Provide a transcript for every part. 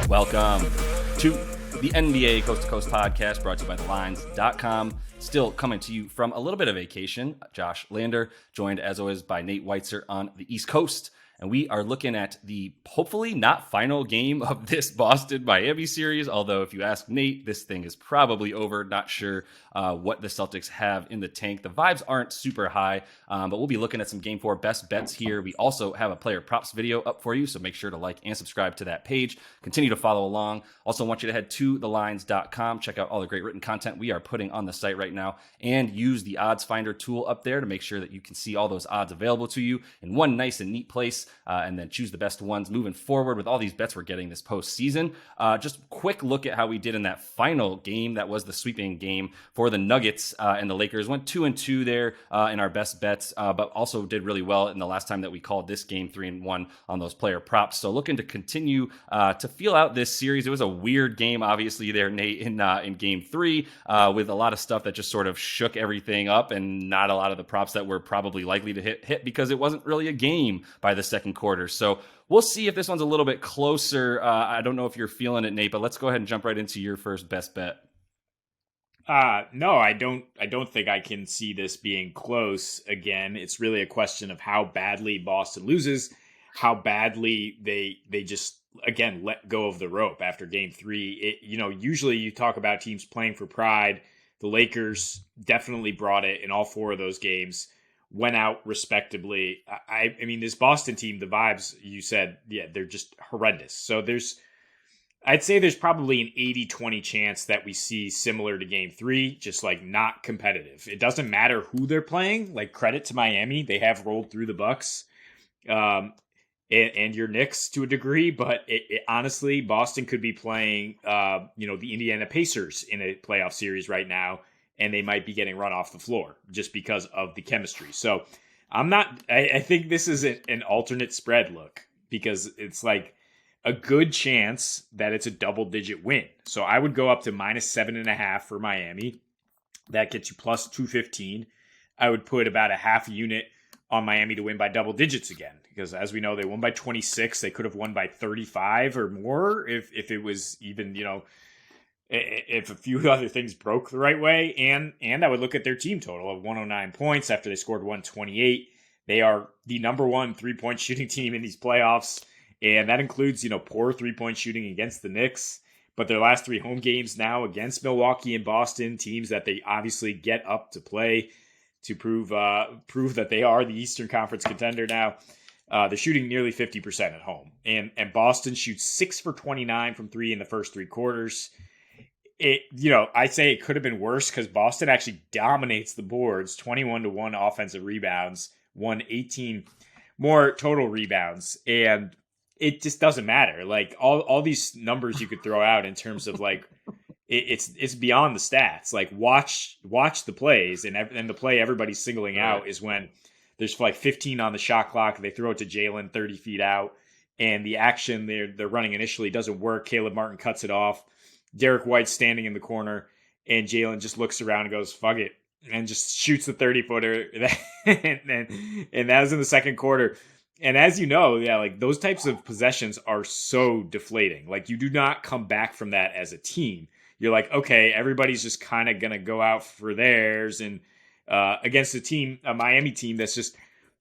Welcome to the NBA Coast to Coast podcast brought to you by thelines.com. Still coming to you from a little bit of vacation. Josh Lander, joined as always by Nate Weitzer on the East Coast. And we are looking at the hopefully not final game of this Boston-Miami series. Although if you ask Nate, this thing is probably over. Not sure what the Celtics have in the tank. The vibes aren't super high, but we'll be looking at some Game 4 best bets here. We also have a player props video up for you, so make sure to like and subscribe to that page. Continue to follow along. Also want you to head to thelines.com. Check out all the great written content we are putting on the site right now, and use the odds finder tool up there to make sure that you can see all those odds available to you in one nice and neat place. And then choose the best ones moving forward with all these bets we're getting this postseason. Just quick look at how we did in that final game. That was the sweeping game for the Nuggets and the Lakers. Went 2-2 there in our best bets, but also did really well in the last time that we called this game 3-1 on those player props. So looking to continue to feel out this series. It was a weird game, obviously, there, Nate, in game 3 with a lot of stuff that just sort of shook everything up and not a lot of the props that were probably likely to hit because it wasn't really a game by the second quarter. So we'll see if this one's a little bit closer. I don't know if you're feeling it, Nate, but let's go ahead and jump right into your first best bet. No, I don't think I can see this being close again. It's really a question of how badly Boston loses, how badly they just, again, let go of the rope after game 3. Usually you talk about teams playing for pride. The Lakers definitely brought it in all 4 of those games. Went out respectably. I mean, this Boston team, the vibes you said, yeah, they're just horrendous. So I'd say there's probably an 80-20 chance that we see similar to game 3, just like not competitive. It doesn't matter who they're playing. Like, credit to Miami. They have rolled through the Bucks and your Knicks to a degree, but honestly, Boston could be playing, the Indiana Pacers in a playoff series right now, and they might be getting run off the floor just because of the chemistry. So I think this is an alternate spread look because it's like a good chance that it's a double-digit win. So I would go up to -7.5 for Miami. That gets you plus 215. I would put about a half unit on Miami to win by double digits again, because as we know, they won by 26. They could have won by 35 or more if it was even, if a few other things broke the right way. And I would look at their team total of 109 points after they scored 128. They are the number 1 3-point shooting team in these playoffs. And that includes, poor 3-point shooting against the Knicks. But their last 3 home games now against Milwaukee and Boston, teams that they obviously get up to play to prove that they are the Eastern Conference contender now. They're shooting nearly 50% at home. And Boston shoots 6 for 29 from 3 in the first 3 quarters. I say it could have been worse because Boston actually dominates the boards, 21-1 offensive rebounds, won 18 more total rebounds, and it just doesn't matter. Like all these numbers you could throw out in terms of like it's beyond the stats. Like watch the plays, and the play everybody's singling out is when there's like 15 on the shot clock. They throw it to Jalen 30 feet out, and the action they're running initially doesn't work. Caleb Martin cuts it off. Derek White's standing in the corner, and Jalen just looks around and goes, fuck it, and just shoots the 30-footer. and that was in the second quarter. And as you know, yeah, like those types of possessions are so deflating. Like you do not come back from that as a team. You're like, okay, everybody's just kind of going to go out for theirs. And against a Miami team that's just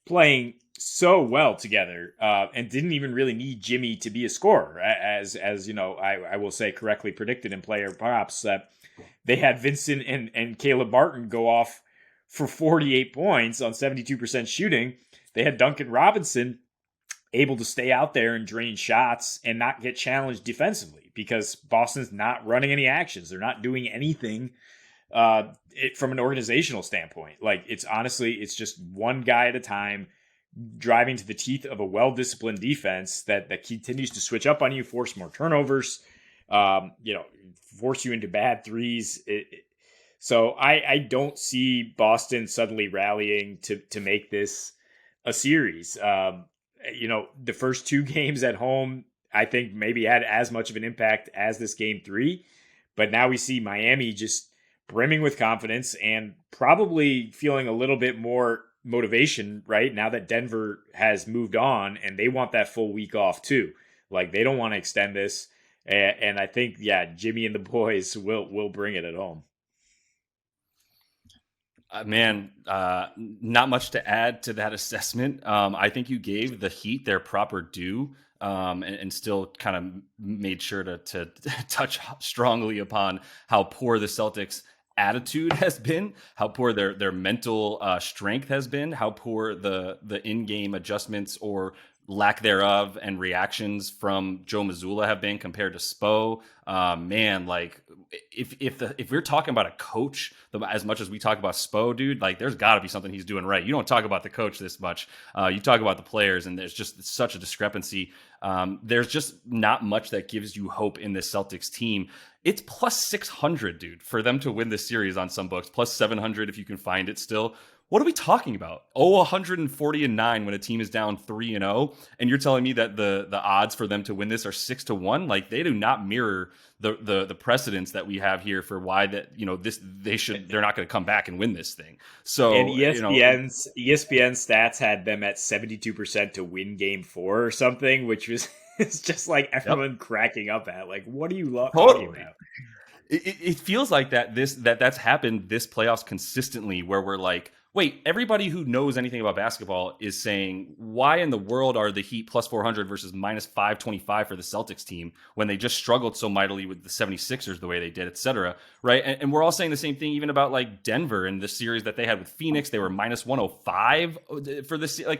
playing so well together and didn't even really need Jimmy to be a scorer, as I will say correctly predicted in player props that they had Vincent and Caleb Martin go off for 48 points on 72% shooting. They had Duncan Robinson able to stay out there and drain shots and not get challenged defensively because Boston's not running any actions. They're not doing anything from an organizational standpoint. Like it's just one guy at a time driving to the teeth of a well-disciplined defense that continues to switch up on you, force more turnovers, force you into bad threes. So I don't see Boston suddenly rallying to make this a series. The first 2 games at home, I think maybe had as much of an impact as this game 3, but now we see Miami just brimming with confidence and probably feeling a little bit more motivation right now that Denver has moved on and they want that full week off too. Like they don't want to extend this. And I think, yeah, Jimmy and the boys will bring it at home. Not much to add to that assessment. I think you gave the Heat their proper due, and still kind of made sure to touch strongly upon how poor the Celtics attitude has been, how poor their mental strength has been, how poor the in-game adjustments or lack thereof and reactions from Joe Mazzulla have been compared to Spo. Like if we're talking about a coach as much as we talk about Spo, dude, like there's got to be something he's doing right. You don't talk about the coach this much. You talk about the players, and there's just such a discrepancy. There's just not much that gives you hope in this Celtics team. It's plus 600, dude, for them to win this series on some books, plus 700 if you can find it still. What are we talking about? 140-9 when a team is down 3-0, and you're telling me that the odds for them to win this are 6-1? Like, they do not mirror the precedents that we have here for why that they're not going to come back and win this thing. So, and ESPN stats had them at 72% to win Game 4 or something, which was it's just like everyone cracking up at. Like, what are you talking about? It feels like that's happened this playoffs consistently, where we're like, wait, everybody who knows anything about basketball is saying, why in the world are the Heat plus 400 versus minus 525 for the Celtics team when they just struggled so mightily with the 76ers the way they did, et cetera, right? And we're all saying the same thing even about like Denver and the series that they had with Phoenix. They were minus 105 for this. Like,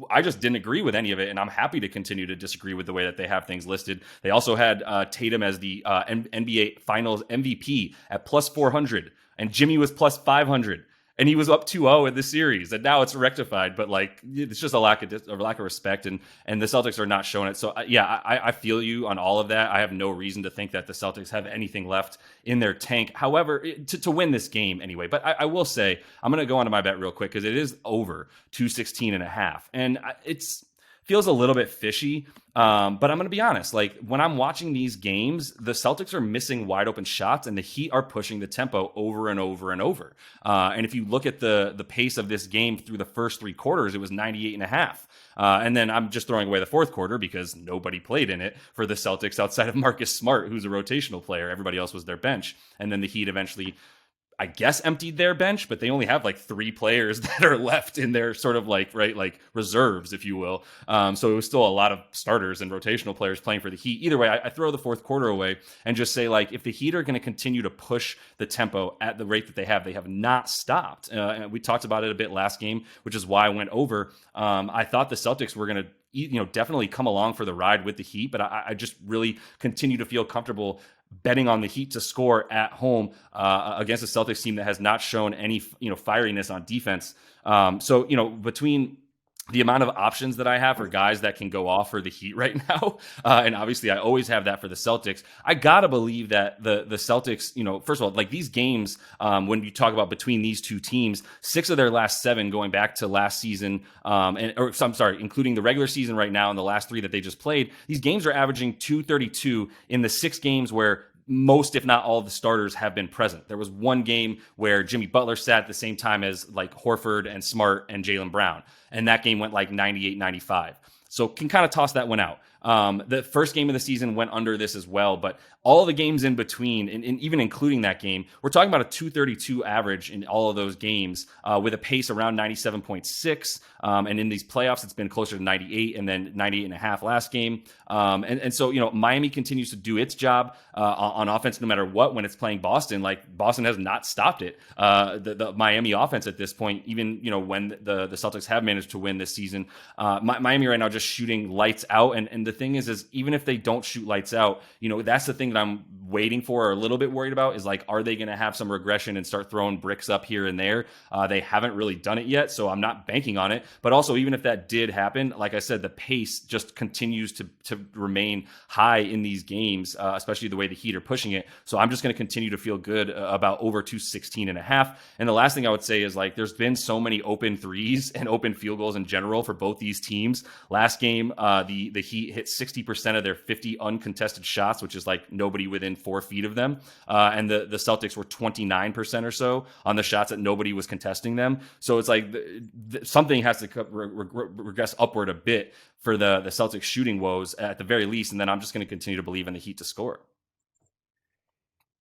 I just didn't agree with any of it, and I'm happy to continue to disagree with the way that they have things listed. They also had Tatum as the NBA Finals MVP at plus 400, and Jimmy was plus 500. And he was up 2-0 in the series, and now it's rectified. But like, it's just a lack of respect, and the Celtics are not showing it. So I feel you on all of that. I have no reason to think that the Celtics have anything left in their tank. However, to win this game anyway. But I will say, I'm going to go on to my bet real quick because it is over 216.5, and it's feels a little bit fishy. But I'm going to be honest. Like, when I'm watching these games, the Celtics are missing wide open shots, and the Heat are pushing the tempo over and over and over. And if you look at the pace of this game through the first three quarters, it was 98.5. And then I'm just throwing away the fourth quarter because nobody played in it for the Celtics outside of Marcus Smart, who's a rotational player. Everybody else was their bench. And then the Heat eventually, I guess, emptied their bench, but they only have like 3 players that are left in their sort of like reserves, if you will. So it was still a lot of starters and rotational players playing for the Heat. Either way, I throw the fourth quarter away and just say, like, if the Heat are going to continue to push the tempo at the rate that they have not stopped. And we talked about it a bit last game, which is why I went over. I thought the Celtics were going to definitely come along for the ride with the Heat, but I just really continue to feel comfortable betting on the Heat to score at home against a Celtics team that has not shown any fieriness on defense. So between the amount of options that I have for guys that can go off for the Heat right now, and obviously I always have that for the Celtics, I gotta believe that the Celtics, first of all, like these games, when you talk about between these two teams, 6 of their last 7 going back to last season, including the regular season right now and the last 3 that they just played, these games are averaging 232 in the 6 games where most, if not all, of the starters have been present. There was one game where Jimmy Butler sat at the same time as like Horford and Smart and Jaylen Brown, and that game went like 98-95. So can kind of toss that one out. The first game of the season went under this as well, but all the games in between, and even including that game, we're talking about a 232 average in all of those games with a pace around 97.6. And in these playoffs, it's been closer to 98 and then 98.5 last game. And so, Miami continues to do its job on offense no matter what when it's playing Boston. Like, Boston has not stopped it. The Miami offense at this point, even, when the Celtics have managed to win this season, Miami right now just shooting lights out. And the thing is even if they don't shoot lights out, that's the thing that I'm waiting for or a little bit worried about is like, are they going to have some regression and start throwing bricks up here and there? They haven't really done it yet, so I'm not banking on it. But also, even if that did happen, like I said, the pace just continues to remain high in these games, especially the way the Heat are pushing it. So I'm just going to continue to feel good about over 216.5. And the last thing I would say is, like, there's been so many open threes and open field goals in general for both these teams. Last game, the Heat hit 60% of their 50 uncontested shots, which is like nobody within 4 feet of them. And the Celtics were 29% or so on the shots that nobody was contesting them. So it's like something has to regress upward a bit for the Celtics shooting woes at the very least. And then I'm just going to continue to believe in the Heat to score.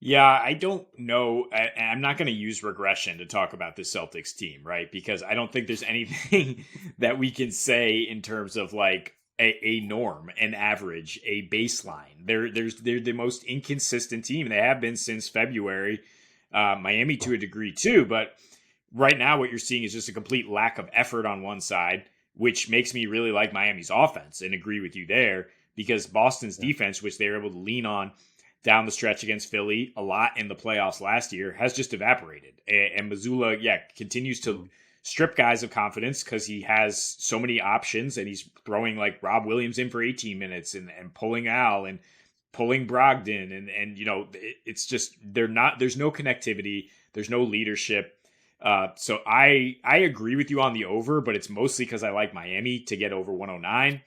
Yeah, I don't know. I'm not going to use regression to talk about the Celtics team, right? Because I don't think there's anything that we can say in terms of like a norm, an average, a baseline. They're the most inconsistent team. They have been since February. Miami to a degree too, but right now what you're seeing is just a complete lack of effort on one side, which makes me really like Miami's offense and agree with you there because Boston's defense, which they were able to lean on down the stretch against Philly a lot in the playoffs last year, has just evaporated. And Mazzulla, continues to strip guys of confidence because he has so many options and he's throwing like Rob Williams in for 18 minutes and pulling Al and pulling Brogdon. And it's just, there's no connectivity. There's no leadership. So I agree with you on the over, but it's mostly because I like Miami to get over 109.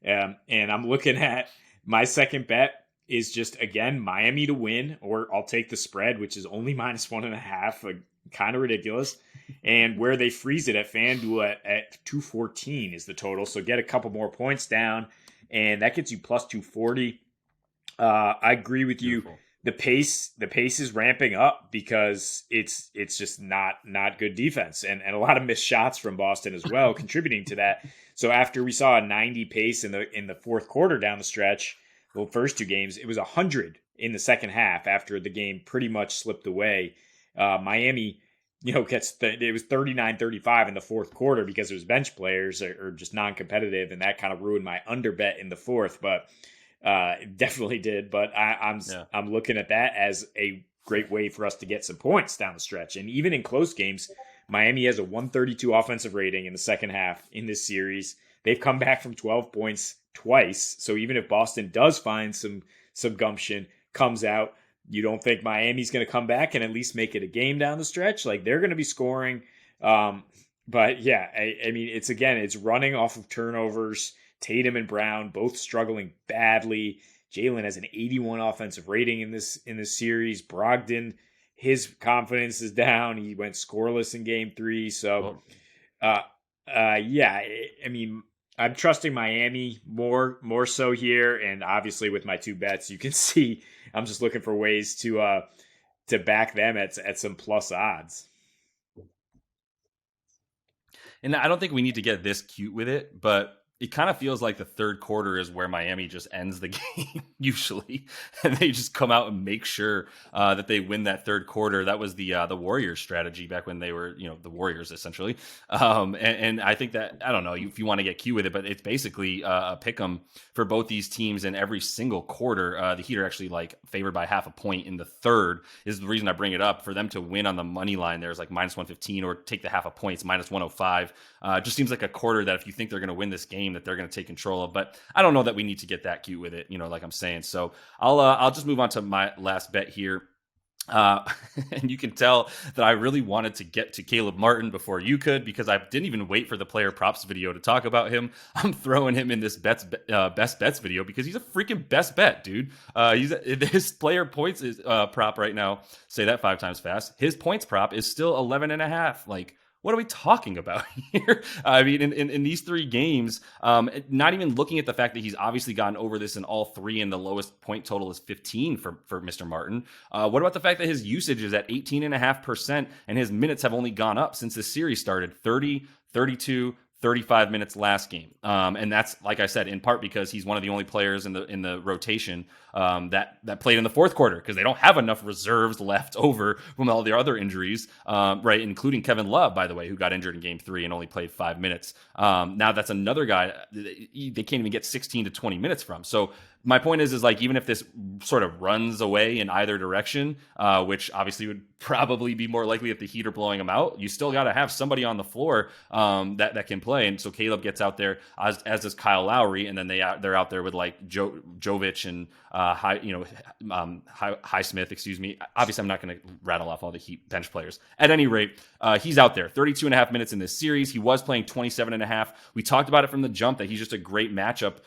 And I'm looking at my second bet is just, again, Miami to win, or I'll take the spread, which is only -1.5, kind of ridiculous. And where they freeze it at FanDuel at 214 is the total. So get a couple more points down, and that gets you plus 240. I agree with you. The pace is ramping up because it's just not good defense and a lot of missed shots from Boston as well, contributing to that. So after we saw a 90 pace in the fourth quarter down the stretch, the first two games, it was 100 in the second half after the game pretty much slipped away. Miami, it was 39-35 in the fourth quarter because it was bench players or just non-competitive, and that kind of ruined my under bet in the fourth, but it definitely did. But I'm looking at that as a great way for us to get some points down the stretch. And even in close games, Miami has a 132 offensive rating in the second half in this series. They've come back from 12 points twice. So even if Boston does find some gumption, comes out, you don't think Miami's going to come back and at least make it a game down the stretch? Like, they're going to be scoring. But yeah, I mean, it's running off of turnovers. Tatum and Brown both struggling badly. Jalen has an 81 offensive rating in this series. Brogdon, his confidence is down. He went scoreless in game 3. So, I mean, I'm trusting Miami more so here, and obviously with my two bets, you can see I'm just looking for ways to back them at some plus odds. And I don't think we need to get this cute with it, but it kind of feels like the third quarter is where Miami just ends the game usually, and they just come out and make sure that they win that third quarter. That was the Warriors strategy back when they were, the Warriors essentially. And I think that, I don't know if you want to get cute with it, but it's basically a pick 'em for both these teams in every single quarter. The Heat are actually like favored by half a point in the third. Is the reason I bring it up. For them to win on the money line, there's like -115, or take the half a point, it's -105. Just seems like a quarter that if you think they're going to win this game, that they're going to take control of. But I don't know that we need to get that cute with it, like I'm saying. So I'll just move on to my last bet here. And you can tell that I really wanted to get to Caleb Martin before you could, because I didn't even wait for the player props video to talk about him. I'm throwing him in this best bets video because he's a freaking best bet, dude. His player points is prop right now. Say that 5 times fast. His points prop is still 11.5. Like, what are we talking about here? I mean, in these 3 games, not even looking at the fact that he's obviously gotten over this in all 3, and the lowest point total is 15 for Mr. Martin. What about the fact that his usage is at 18.5% and his minutes have only gone up since the series started? 30, 32, 35 minutes last game. And that's, like I said, in part because he's one of the only players in the rotation that played in the fourth quarter, because they don't have enough reserves left over from all their other injuries, right? Including Kevin Love, by the way, who got injured in game 3 and only played 5 minutes. Now that's another guy they can't even get 16 to 20 minutes from. So my point is like, even if this sort of runs away in either direction, which obviously would probably be more likely if the Heat are blowing them out, you still got to have somebody on the floor that can play. And so Caleb gets out there, as does Kyle Lowry, and then they're out there with like Jovic and Highsmith, excuse me. Obviously, I'm not going to rattle off all the Heat bench players. At any rate, he's out there 32.5 minutes in this series. He was playing 27.5. We talked about it from the jump that he's just a great matchup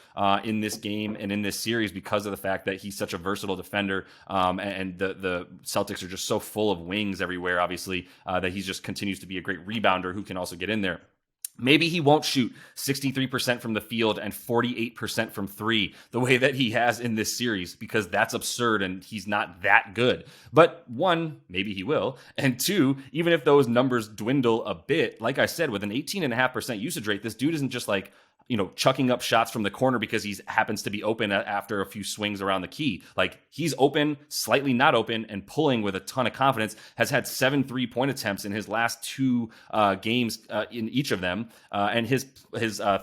in this game and in this series because of the fact that he's such a versatile defender, and the Celtics are just so full of wings everywhere, obviously, that he just continues to be a great rebounder who can also get in there. Maybe he won't shoot 63% from the field and 48% from three the way that he has in this series, because that's absurd and he's not that good. But one, maybe he will. And two, even if those numbers dwindle a bit, like I said, with an 18.5% usage rate, this dude isn't just like, chucking up shots from the corner because he happens to be open after a few swings around the key. Like, he's open, slightly not open, and pulling with a ton of confidence. Has had 7 3-point attempts in his last 2 games in each of them. And his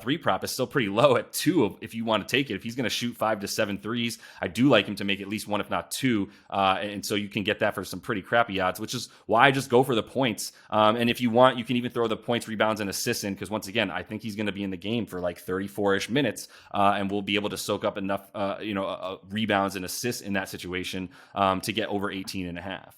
three prop is still pretty low at 2 if you want to take it. If he's going to shoot 5 to 7 threes, I do like him to make at least 1, if not 2. And so you can get that for some pretty crappy odds, which is why I just go for the points. And if you want, you can even throw the points, rebounds, and assists in, because once again, I think he's going to be in the game for like 34-ish minutes, and we'll be able to soak up enough, rebounds and assists in that situation to get over 18.5.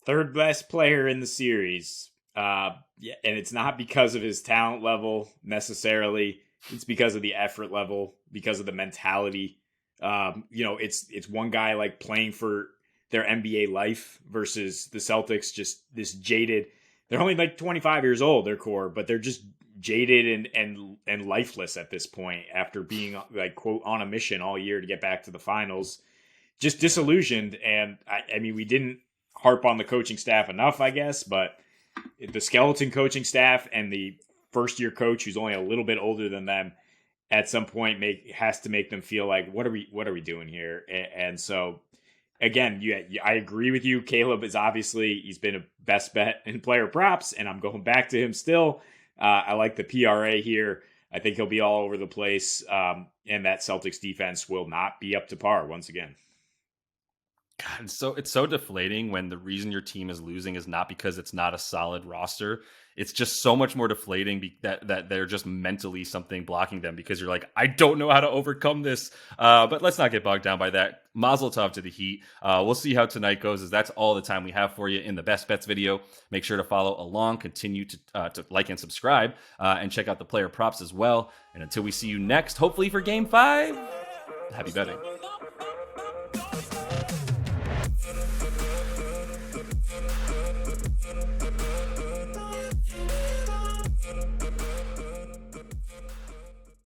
Third best player in the series. And it's not because of his talent level necessarily. It's because of the effort level, because of the mentality. It's one guy like playing for their NBA life versus the Celtics, just this jaded. They're only like 25 years old, their core, but they're just jaded and lifeless at this point after being like, quote, on a mission all year to get back to the finals. Just disillusioned. And I mean, we didn't harp on the coaching staff enough, I guess, but the skeleton coaching staff and the first year coach, who's only a little bit older than them, at some point has to make them feel like, what are we doing here? And so again, I agree with you. Caleb is obviously, he's been a best bet in player props, and I'm going back to him still. I like the PRA here. I think he'll be all over the place, and that Celtics defense will not be up to par once again. God, so it's so deflating when the reason your team is losing is not because it's not a solid roster. It's just so much more deflating that they're just mentally something blocking them, because you're like, I don't know how to overcome this. But let's not get bogged down by that. Mazel tov to the Heat. We'll see how tonight goes, as that's all the time we have for you in the Best Bets video. Make sure to follow along, continue to like and subscribe, and check out the player props as well. And until we see you next, hopefully for Game 5, happy betting.